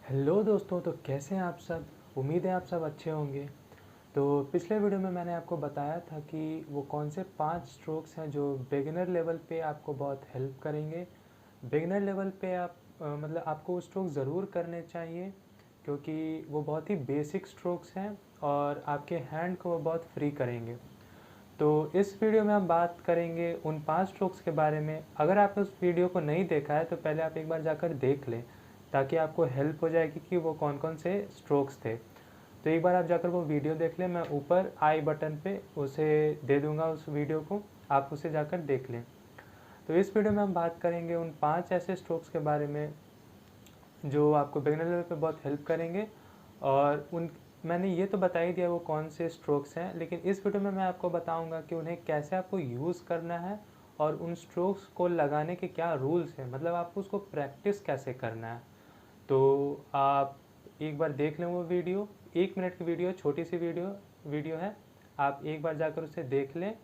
Hello दोस्तों, तो कैसे हैं आप सब। उम्मीद है आप सब अच्छे होंगे। तो पिछले वीडियो में मैंने आपको बताया था कि वो कौन से 5 स्ट्रोक्स हैं जो बिगिनर लेवल पे आपको बहुत हेल्प करेंगे। बिगिनर लेवल पे आप मतलब आपको वो स्ट्रोक ज़रूर करने चाहिए, क्योंकि वो बहुत ही बेसिक स्ट्रोक्स हैं और आपके हैंड को वो बहुत फ्री करेंगे। तो इस वीडियो में हम बात करेंगे उन 5 स्ट्रोक्स के बारे में। अगर आपने उस वीडियो को नहीं देखा है तो पहले आप एक बार जाकर देख लें, ताकि आपको हेल्प हो जाएगी कि वो कौन कौन से स्ट्रोक्स थे। तो एक बार आप जाकर वो वीडियो देख लें, मैं ऊपर आई बटन पे उसे दे दूंगा, उस वीडियो को आप उसे जाकर देख लें। तो इस वीडियो में हम बात करेंगे उन 5 ऐसे स्ट्रोक्स के बारे में जो आपको बिगिनर लेवल पे बहुत हेल्प करेंगे। और उन मैंने ये तो बता ही दिया वो कौन से स्ट्रोक्स हैं, लेकिन इस वीडियो में मैं आपको बताऊंगा कि उन्हें कैसे आपको यूज़ करना है और उन स्ट्रोक्स को लगाने के क्या रूल्स हैं, मतलब आपको उसको प्रैक्टिस कैसे करना है। तो आप एक बार देख लें वो वीडियो, 1 मिनट की वीडियो, छोटी सी वीडियो है। आप एक बार जाकर उसे देख लें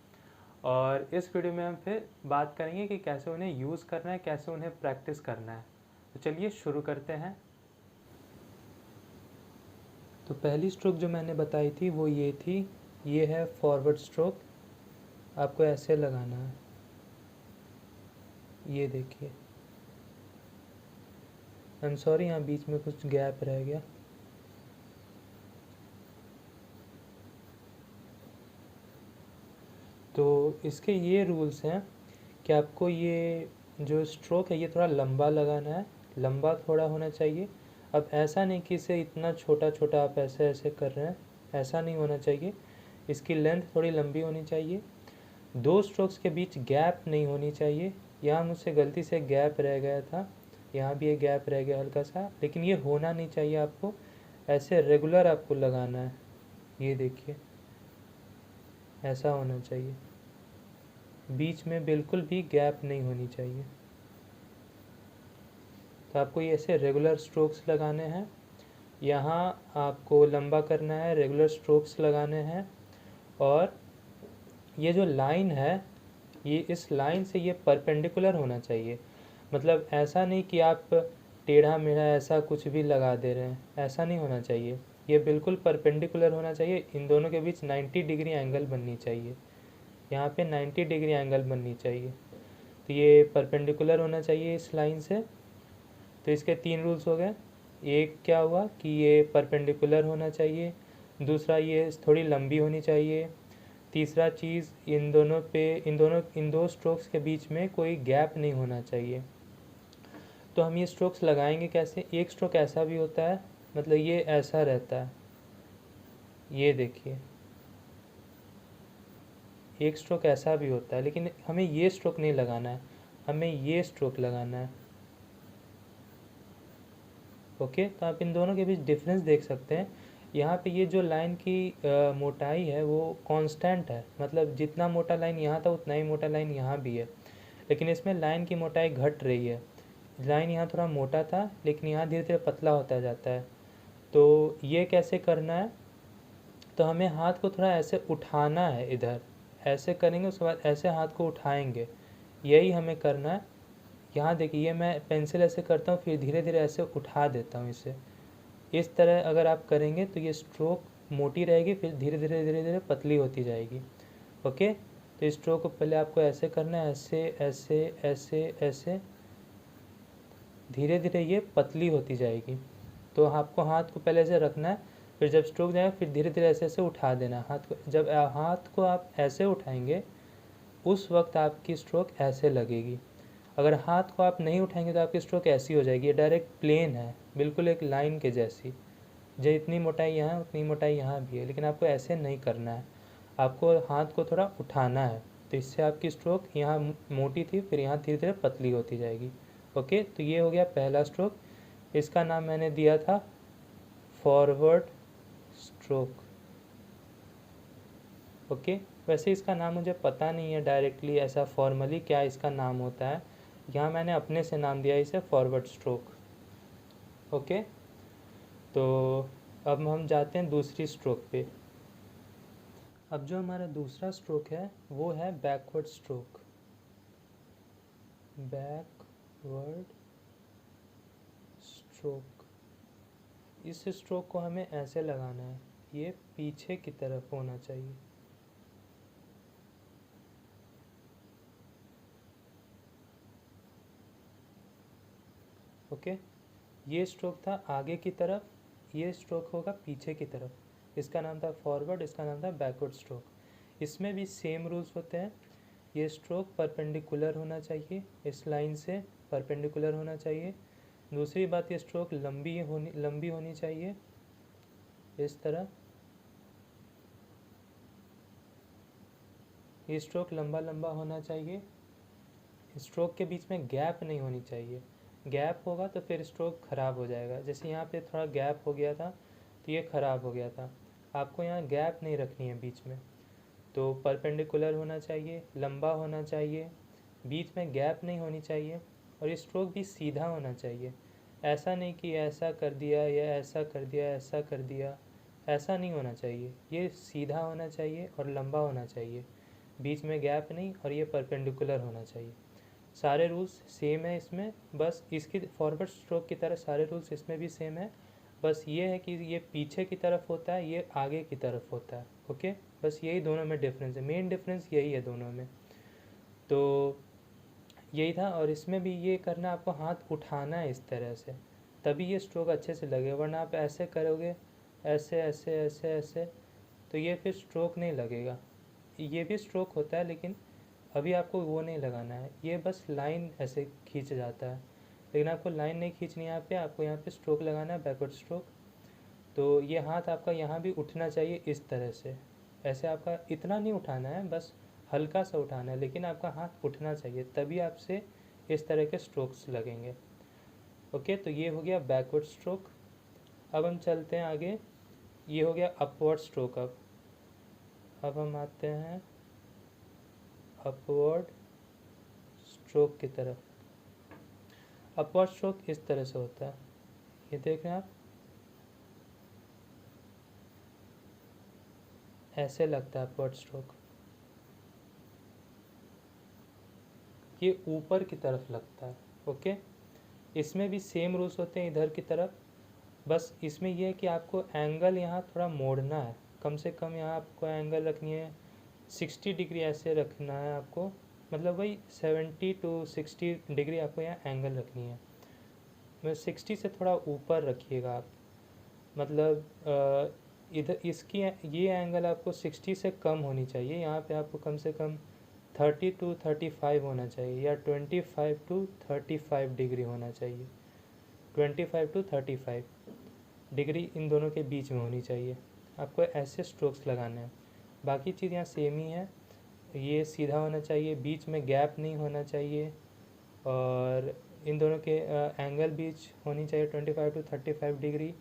और इस वीडियो में हम फिर बात करेंगे कि कैसे उन्हें यूज़ करना है, कैसे उन्हें प्रैक्टिस करना है। तो चलिए शुरू करते हैं। तो पहली स्ट्रोक जो मैंने बताई थी वो ये थी, ये है फॉरवर्ड स्ट्रोक। आपको ऐसे लगाना है, ये देखिए। आई एम सॉरी, यहाँ बीच में कुछ गैप रह गया। तो इसके ये रूल्स हैं कि आपको ये जो स्ट्रोक है ये थोड़ा लंबा लगाना है, लंबा थोड़ा होना चाहिए। अब ऐसा नहीं कि इसे इतना छोटा छोटा आप ऐसे ऐसे कर रहे हैं, ऐसा नहीं होना चाहिए। इसकी लेंथ थोड़ी लंबी होनी चाहिए। 2 स्ट्रोक्स के बीच गैप नहीं होनी चाहिए। यहाँ मुझसे गलती से गैप रह गया था, यहाँ भी एक गैप रह गया हल्का सा, लेकिन ये होना नहीं चाहिए। आपको ऐसे रेगुलर आपको लगाना है, ये देखिए, ऐसा होना चाहिए। बीच में बिल्कुल भी गैप नहीं होनी चाहिए। तो आपको ये ऐसे रेगुलर स्ट्रोक्स लगाने हैं। यहाँ आपको लंबा करना है, रेगुलर स्ट्रोक्स लगाने हैं। और ये जो लाइन है, ये इस लाइन से ये परपेंडिकुलर होना चाहिए। मतलब ऐसा नहीं कि आप टेढ़ा मेढ़ा ऐसा कुछ भी लगा दे रहे हैं, ऐसा नहीं होना चाहिए। ये बिल्कुल परपेंडिकुलर होना चाहिए। इन दोनों के बीच 90 डिग्री एंगल बननी चाहिए। यहाँ पे 90 डिग्री एंगल बननी चाहिए। तो ये परपेंडिकुलर होना चाहिए इस लाइन से। तो इसके 3 रूल्स हो गए। एक क्या हुआ कि ये परपेंडिकुलर होना चाहिए, दूसरा ये थोड़ी लंबी होनी चाहिए, तीसरा चीज़ इन दो स्ट्रोक्स के बीच में कोई गैप नहीं होना चाहिए। तो हम ये स्ट्रोक्स लगाएंगे कैसे। एक स्ट्रोक ऐसा भी होता है, मतलब ये ऐसा रहता है, ये देखिए। एक स्ट्रोक ऐसा भी होता है, लेकिन हमें ये स्ट्रोक नहीं लगाना है, हमें ये स्ट्रोक लगाना है। ओके, तो आप इन दोनों के बीच डिफरेंस देख सकते हैं। यहाँ पे ये जो लाइन की मोटाई है वो कांस्टेंट है, मतलब जितना मोटा लाइन यहाँ था उतना ही मोटा लाइन यहाँ भी है। लेकिन इसमें लाइन की मोटाई घट रही है। लाइन यहाँ थोड़ा मोटा था, लेकिन यहाँ धीरे धीरे पतला होता जाता है। तो ये कैसे करना है, तो हमें हाथ को थोड़ा ऐसे उठाना है, इधर ऐसे करेंगे, उसके बाद ऐसे हाथ को उठाएंगे, यही हमें करना है। यहाँ देखिए, ये मैं पेंसिल ऐसे करता हूँ, फिर धीरे धीरे ऐसे उठा देता हूँ इसे। इस तरह अगर आप करेंगे तो ये स्ट्रोक मोटी रहेगी, फिर धीरे धीरे धीरे धीरे पतली होती जाएगी। ओके, तो इस स्ट्रोक को पहले आपको ऐसे करना है, ऐसे ऐसे ऐसे ऐसे, धीरे धीरे ये पतली होती जाएगी। तो आपको हाथ को पहले ऐसे रखना है, फिर जब स्ट्रोक जाए फिर धीरे धीरे ऐसे ऐसे उठा देना हाथ को। जब हाथ को आप ऐसे उठाएंगे उस वक्त आपकी स्ट्रोक ऐसे लगेगी। अगर हाथ को आप नहीं उठाएंगे तो आपकी स्ट्रोक ऐसी हो जाएगी। ये डायरेक्ट प्लेन है, बिल्कुल एक लाइन के जैसी। जितनी मोटाई यहाँ है उतनी मोटाई यहाँ भी है, लेकिन आपको ऐसे नहीं करना है, आपको हाथ को थोड़ा उठाना है। तो इससे आपकी स्ट्रोक यहाँ मोटी थी, फिर यहाँ धीरे धीरे पतली होती जाएगी। ओके, तो ये हो गया पहला स्ट्रोक। इसका नाम मैंने दिया था फॉरवर्ड स्ट्रोक। ओके, वैसे इसका नाम मुझे पता नहीं है डायरेक्टली ऐसा फॉर्मली क्या इसका नाम होता है। यहाँ मैंने अपने से नाम दिया इसे फॉरवर्ड स्ट्रोक। ओके, तो अब हम जाते हैं दूसरी स्ट्रोक पे। अब जो हमारा दूसरा स्ट्रोक है वो है बैकवर्ड स्ट्रोक। Backward stroke. इस स्ट्रोक को हमें ऐसे लगाना है, ये पीछे की तरफ होना चाहिए। ओके, ये स्ट्रोक था आगे की तरफ, ये स्ट्रोक होगा पीछे की तरफ। इसका नाम था फॉरवर्ड, इसका नाम था बैकवर्ड स्ट्रोक। इसमें भी सेम रूल्स होते हैं। ये स्ट्रोक परपेंडिकुलर होना चाहिए, इस लाइन से परपेंडिकुलर होना चाहिए। दूसरी बात, ये स्ट्रोक लंबी होनी चाहिए, इस तरह। ये स्ट्रोक लंबा लंबा होना चाहिए। स्ट्रोक के बीच में गैप नहीं होनी चाहिए। गैप होगा तो फिर स्ट्रोक ख़राब हो जाएगा। जैसे यहाँ पे थोड़ा गैप हो गया था तो ये ख़राब हो गया था। आपको यहाँ गैप नहीं रखनी है बीच में। तो परपेंडिकुलर होना चाहिए, लंबा होना चाहिए, बीच में गैप नहीं होनी चाहिए, और ये स्ट्रोक भी सीधा होना चाहिए। ऐसा नहीं कि ऐसा कर दिया या ऐसा कर दिया, ऐसा कर दिया, ऐसा नहीं होना चाहिए। ये सीधा होना चाहिए और लंबा होना चाहिए, बीच में गैप नहीं, और ये परपेंडिकुलर होना चाहिए। सारे रूल्स सेम है इसमें, बस इसकी फॉरवर्ड स्ट्रोक की तरह सारे रूल्स इसमें भी सेम है। बस ये है कि ये पीछे की तरफ होता है, ये आगे की तरफ होता है। ओके, बस यही दोनों में डिफरेंस है, मेन डिफरेंस यही है दोनों में। तो यही था। और इसमें भी ये करना, आपको हाथ उठाना है इस तरह से, तभी ये स्ट्रोक अच्छे से लगे, वरना आप ऐसे करोगे, ऐसे ऐसे ऐसे ऐसे, तो ये फिर स्ट्रोक नहीं लगेगा। ये भी स्ट्रोक होता है लेकिन अभी आपको वो नहीं लगाना है, ये बस लाइन ऐसे खींच जाता है, लेकिन आपको लाइन नहीं खींचनी है यहाँ पे, आपको यहाँ पे स्ट्रोक लगाना है, बैकवर्ड स्ट्रोक। तो ये हाथ आपका यहाँ भी उठना चाहिए इस तरह से, ऐसे आपका इतना नहीं उठाना है, बस हल्का सा उठाना है, लेकिन आपका हाथ उठना चाहिए, तभी आपसे इस तरह के स्ट्रोक्स लगेंगे। ओके, तो ये हो गया बैकवर्ड स्ट्रोक। अब हम चलते हैं आगे, ये हो गया अपवर्ड स्ट्रोक। अब हम आते हैं अपवर्ड स्ट्रोक की तरफ। अपवर्ड स्ट्रोक इस तरह से होता है, ये देख रहे हैं आप, ऐसे लगता है अपवर्ड स्ट्रोक, ये ऊपर की तरफ लगता है। ओके, इसमें भी सेम रूल्स होते हैं इधर की तरफ, बस इसमें यह है कि आपको एंगल यहाँ थोड़ा मोड़ना है, कम से कम यहाँ आपको एंगल रखनी है 60 डिग्री, ऐसे रखना है आपको, मतलब वही 70 to 60 डिग्री आपको यहाँ एंगल रखनी है। मैं 60 से थोड़ा ऊपर रखिएगा आप, मतलब इधर इसकी ये एंगल आपको 60 से कम होनी चाहिए, यहाँ पे आपको कम से कम 30 to 35 होना चाहिए, या 25 to 35 डिग्री होना चाहिए। 25 to 35 डिग्री इन दोनों के बीच में होनी चाहिए। आपको ऐसे स्ट्रोक्स लगाने हैं, बाकी चीज़ यहाँ सेम ही है। ये सीधा होना चाहिए, बीच में गैप नहीं होना चाहिए, और इन दोनों के एंगल बीच होनी चाहिए 25 to 35 डिग्री।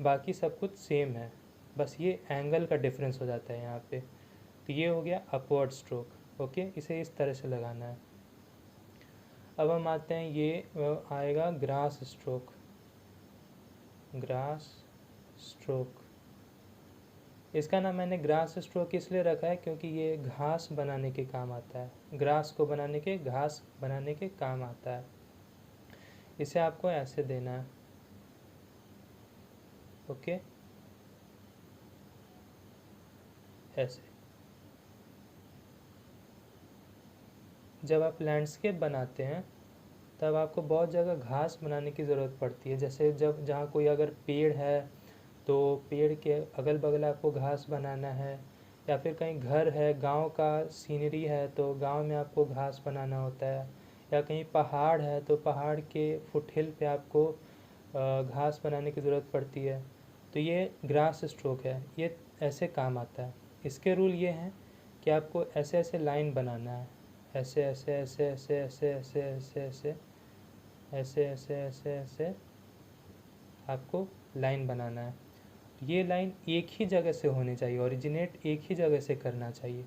बाकी सब कुछ सेम है, बस ये एंगल का डिफरेंस हो जाता है यहाँ पे। तो ये हो गया अपवर्ड स्ट्रोक। ओके, इसे इस तरह से लगाना है। अब हम आते हैं, ये आएगा ग्रास स्ट्रोक। ग्रास स्ट्रोक, इसका नाम मैंने ग्रास स्ट्रोक इसलिए रखा है क्योंकि ये घास बनाने के काम आता है, ग्रास को बनाने के, घास बनाने के काम आता है। इसे आपको ऐसे देना है। ओके, ऐसे। जब आप लैंडस्केप बनाते हैं तब आपको बहुत जगह घास बनाने की ज़रूरत पड़ती है। जैसे जब जहाँ कोई अगर पेड़ है तो पेड़ के अगल बगल आपको घास बनाना है, या फिर कहीं घर है, गांव का सीनरी है तो गांव में आपको घास बनाना होता है, या कहीं पहाड़ है तो पहाड़ के फुटहिल पे आपको घास बनाने की ज़रूरत पड़ती है। तो ये ग्रास स्ट्रोक है, ये ऐसे काम आता है। इसके रूल ये हैं कि आपको ऐसे ऐसे लाइन बनाना है, ऐसे ऐसे ऐसे ऐसे ऐसे ऐसे ऐसे ऐसे ऐसे ऐसे ऐसे ऐसे आपको लाइन बनाना है। ये लाइन एक ही जगह से होनी चाहिए, ओरिजिनेट एक ही जगह से करना चाहिए।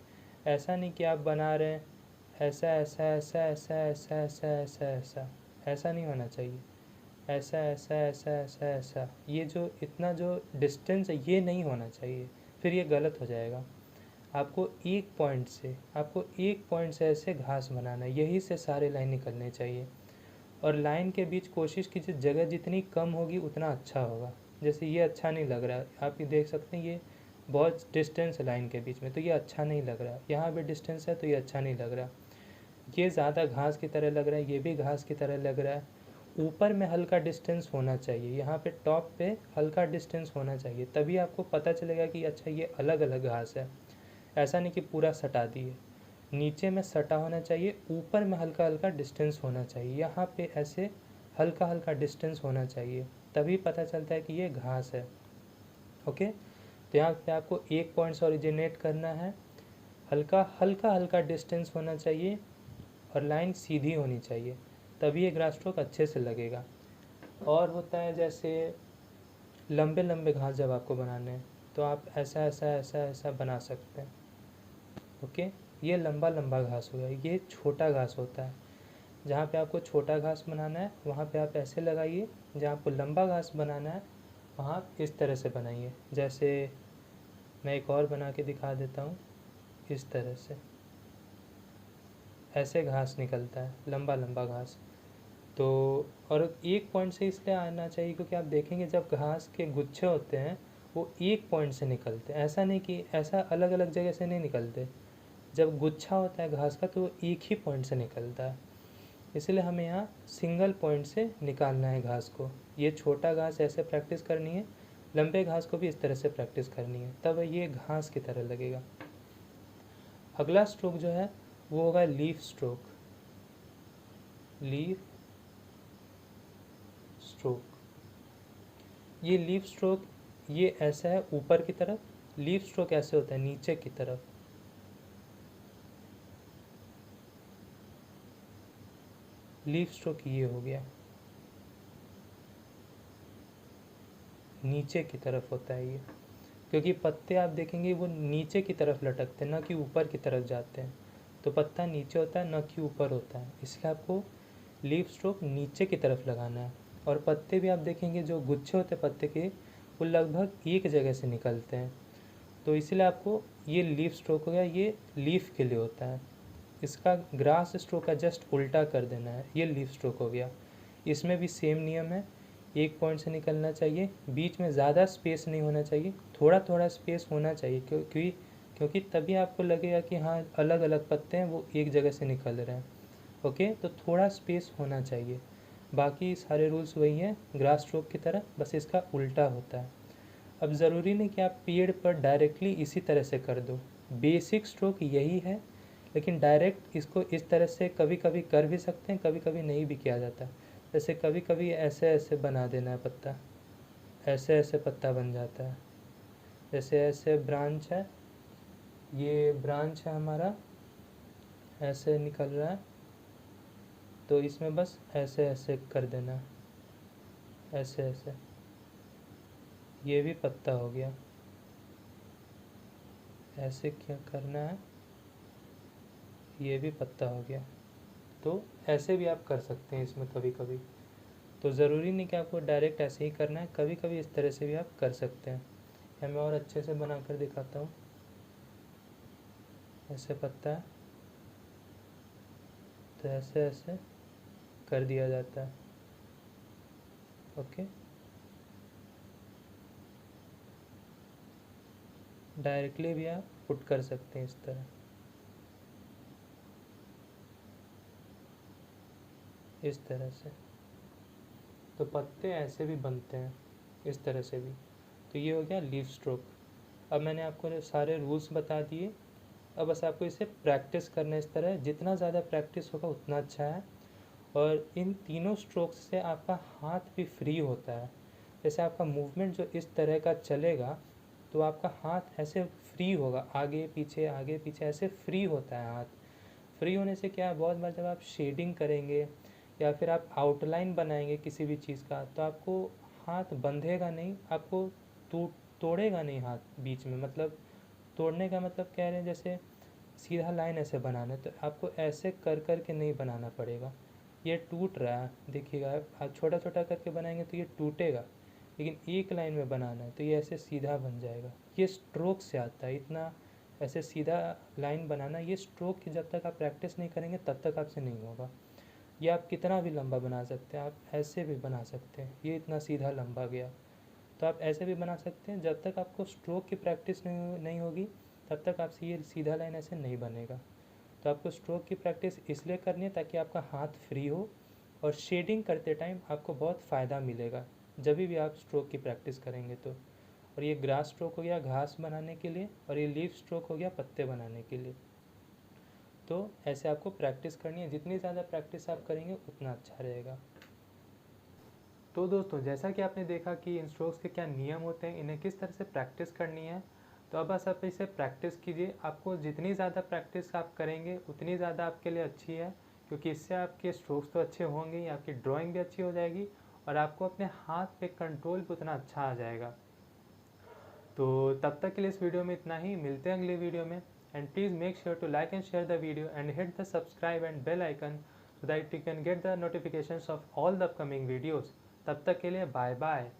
ऐसा नहीं कि आप बना रहे हैं ऐसा ऐसा ऐसा ऐसा ऐसा ऐसा ऐसा ऐसा, ऐसा नहीं होना चाहिए। ऐसा ऐसा ऐसा ऐसा ऐसा, ये जो इतना जो डिस्टेंस है ये नहीं होना चाहिए, फिर ये गलत हो जाएगा। आपको एक पॉइंट से ऐसे घास बनाना है, यही से सारे लाइन निकलने चाहिए। और लाइन के बीच कोशिश कीजिए जगह जितनी कम होगी उतना अच्छा होगा। जैसे ये अच्छा नहीं लग रहा है, आप ये देख सकते हैं ये बहुत डिस्टेंस है लाइन के बीच में, तो ये अच्छा नहीं लग रहा है। यहाँ पे डिस्टेंस है तो ये अच्छा नहीं लग रहा। ये ज़्यादा घास की तरह लग रहा है, ये भी घास की तरह लग रहा है। ऊपर में हल्का डिस्टेंस होना चाहिए, यहाँ पे टॉप पे हल्का डिस्टेंस होना चाहिए, तभी आपको पता चलेगा कि अच्छा ये अलग अलग घास है। ऐसा नहीं कि पूरा सटा दिए, नीचे में सटा होना चाहिए, ऊपर में हल्का हल्का डिस्टेंस होना चाहिए, यहाँ पे ऐसे हल्का हल्का डिस्टेंस होना चाहिए, तभी पता चलता है कि ये घास है। ओके, तो यहाँ पे आपको एक पॉइंट से ओरिजिनेट करना है, हल्का हल्का हल्का डिस्टेंस होना चाहिए और लाइन सीधी होनी चाहिए, तभी ये ग्रास स्ट्रोक अच्छे से लगेगा। और होता है जैसे लंबे लंबे घास जब आपको बनाने हैं तो आप ऐसा ऐसा ऐसा ऐसा बना सकते हैं। ओके, ये लंबा लंबा घास हो गया। ये छोटा घास होता है, जहाँ पे आपको छोटा घास बनाना है वहाँ पे आप ऐसे लगाइए, जहाँ आपको लंबा घास बनाना है वहाँ आप इस तरह से बनाइए। जैसे मैं एक और बना के दिखा देता हूँ, इस तरह से ऐसे घास निकलता है, लंबा लंबा घास। तो और एक पॉइंट से इसलिए आना चाहिए क्योंकि आप देखेंगे जब घास के गुच्छे होते हैं वो एक पॉइंट से निकलते हैं, ऐसा नहीं कि ऐसा अलग अलग जगह से नहीं निकलते। जब गुच्छा होता है घास का तो वो एक ही पॉइंट से निकलता है, इसलिए हमें यहाँ सिंगल पॉइंट से निकालना है घास को। ये छोटा घास ऐसे प्रैक्टिस करनी है, लंबे घास को भी इस तरह से प्रैक्टिस करनी है, तब ये घास की तरह लगेगा। अगला स्ट्रोक जो है वो होगा लीफ स्ट्रोक। लीफ स्ट्रोक, ये लीफ स्ट्रोक ये ऐसा है ऊपर की तरफ, लीफ स्ट्रोक ऐसे होता है नीचे की तरफ। लीफ स्ट्रोक ये हो गया, नीचे की तरफ होता है ये, क्योंकि पत्ते आप देखेंगे वो नीचे की तरफ लटकते हैं, ना कि ऊपर की तरफ जाते हैं। तो पत्ता नीचे होता है ना कि ऊपर होता है, इसलिए आपको लीफ स्ट्रोक नीचे की तरफ लगाना है। और पत्ते भी आप देखेंगे जो गुच्छे होते हैं पत्ते के वो लगभग एक जगह से निकलते हैं, तो इसलिए आपको ये लीफ स्ट्रोक हो गया, ये लीफ के लिए होता है। इसका ग्रास स्ट्रोक का जस्ट उल्टा कर देना है, ये लीफ स्ट्रोक हो गया। इसमें भी सेम नियम है, एक पॉइंट से निकलना चाहिए, बीच में ज़्यादा स्पेस नहीं होना चाहिए, थोड़ा थोड़ा स्पेस होना चाहिए, क्योंकि तभी आपको लगेगा कि हाँ अलग अलग पत्ते हैं वो एक जगह से निकल रहे हैं। ओके, तो थोड़ा स्पेस होना चाहिए, बाकी सारे रूल्स वही हैं ग्रास स्ट्रोक की तरह, बस इसका उल्टा होता है। अब ज़रूरी नहीं कि आप पेड़ पर डायरेक्टली इसी तरह से कर दो, बेसिक स्ट्रोक यही है, लेकिन डायरेक्ट इसको इस तरह से कभी कभी कर भी सकते हैं, कभी कभी नहीं भी किया जाता। जैसे कभी कभी ऐसे ऐसे बना देना है पत्ता, ऐसे ऐसे पत्ता बन जाता है, जैसे ऐसे ब्रांच है, ये ब्रांच है हमारा, ऐसे निकल रहा है, तो इसमें बस ऐसे ऐसे कर देना है, ऐसे ऐसे, ये भी पत्ता हो गया। ऐसे क्या करना है, ये भी पत्ता हो गया। तो ऐसे भी आप कर सकते हैं इसमें कभी कभी, तो ज़रूरी नहीं कि आपको डायरेक्ट ऐसे ही करना है, कभी कभी इस तरह से भी आप कर सकते हैं। या मैं और अच्छे से बना कर दिखाता हूँ। ऐसे पत्ता है तो ऐसे ऐसे कर दिया जाता है। ओके, डायरेक्टली भी आप पुट कर सकते हैं इस तरह, इस तरह से। तो पत्ते ऐसे भी बनते हैं, इस तरह से भी। तो ये हो गया लीफ स्ट्रोक। अब मैंने आपको सारे रूल्स बता दिए, अब बस आपको इसे प्रैक्टिस करना है इस तरह, जितना ज़्यादा प्रैक्टिस होगा उतना अच्छा है। और इन तीनों स्ट्रोक्स से आपका हाथ भी फ्री होता है। जैसे आपका मूवमेंट जो इस तरह का चलेगा तो आपका हाथ ऐसे फ्री होगा, आगे पीछे ऐसे फ्री होता है हाथ। फ्री होने से क्या है, बहुत बार जब आप शेडिंग करेंगे या फिर आप आउटलाइन बनाएंगे किसी भी चीज़ का तो आपको हाथ बंधेगा नहीं, आपको तोड़ेगा नहीं हाथ बीच में। मतलब तोड़ने का मतलब कह रहे हैं जैसे सीधा लाइन ऐसे बनाना है तो आपको ऐसे कर कर के नहीं बनाना पड़ेगा। ये टूट रहा है देखिएगा, आप छोटा छोटा करके बनाएंगे तो ये टूटेगा, लेकिन एक लाइन में बनाना है तो ये ऐसे सीधा बन जाएगा। ये स्ट्रोक से आता है, इतना ऐसे सीधा लाइन बनाना, ये स्ट्रोक की जब तक आप प्रैक्टिस नहीं करेंगे तब तक आपसे नहीं होगा। ये आप कितना भी लंबा बना सकते हैं, आप ऐसे भी बना सकते हैं, ये इतना सीधा लंबा गया। तो आप ऐसे भी बना सकते हैं। जब तक आपको स्ट्रोक की प्रैक्टिस नहीं होगी तब तक आपसे ये सीधा लाइन ऐसे नहीं बनेगा। तो आपको स्ट्रोक की प्रैक्टिस इसलिए करनी है ताकि आपका हाथ फ्री हो और शेडिंग करते टाइम आपको बहुत फ़ायदा मिलेगा जब भी आप स्ट्रोक की प्रैक्टिस करेंगे तो। और ये ग्रास स्ट्रोक हो गया घास बनाने के लिए, और ये लीफ स्ट्रोक हो गया पत्ते बनाने के लिए। तो ऐसे आपको प्रैक्टिस करनी है, जितनी ज़्यादा प्रैक्टिस आप करेंगे उतना अच्छा रहेगा। तो दोस्तों, जैसा कि आपने देखा कि इन स्ट्रोक्स के क्या नियम होते हैं, इन्हें किस तरह से प्रैक्टिस करनी है, तो अब बस आप इसे प्रैक्टिस कीजिए। आपको जितनी ज़्यादा प्रैक्टिस आप करेंगे उतनी ज़्यादा आपके लिए अच्छी है, क्योंकि इससे आपके स्ट्रोक्स तो अच्छे होंगे ही, आपकी ड्राइंग भी अच्छी हो जाएगी और आपको अपने हाथ पे कंट्रोल भी उतना अच्छा आ जाएगा। तो तब तक के लिए इस वीडियो में इतना ही, मिलते हैं अगले वीडियो में। And please make sure to like and share the video and hit the subscribe and bell icon so that you can get the notifications of all the upcoming videos. तब तक के लिए बाय बाय।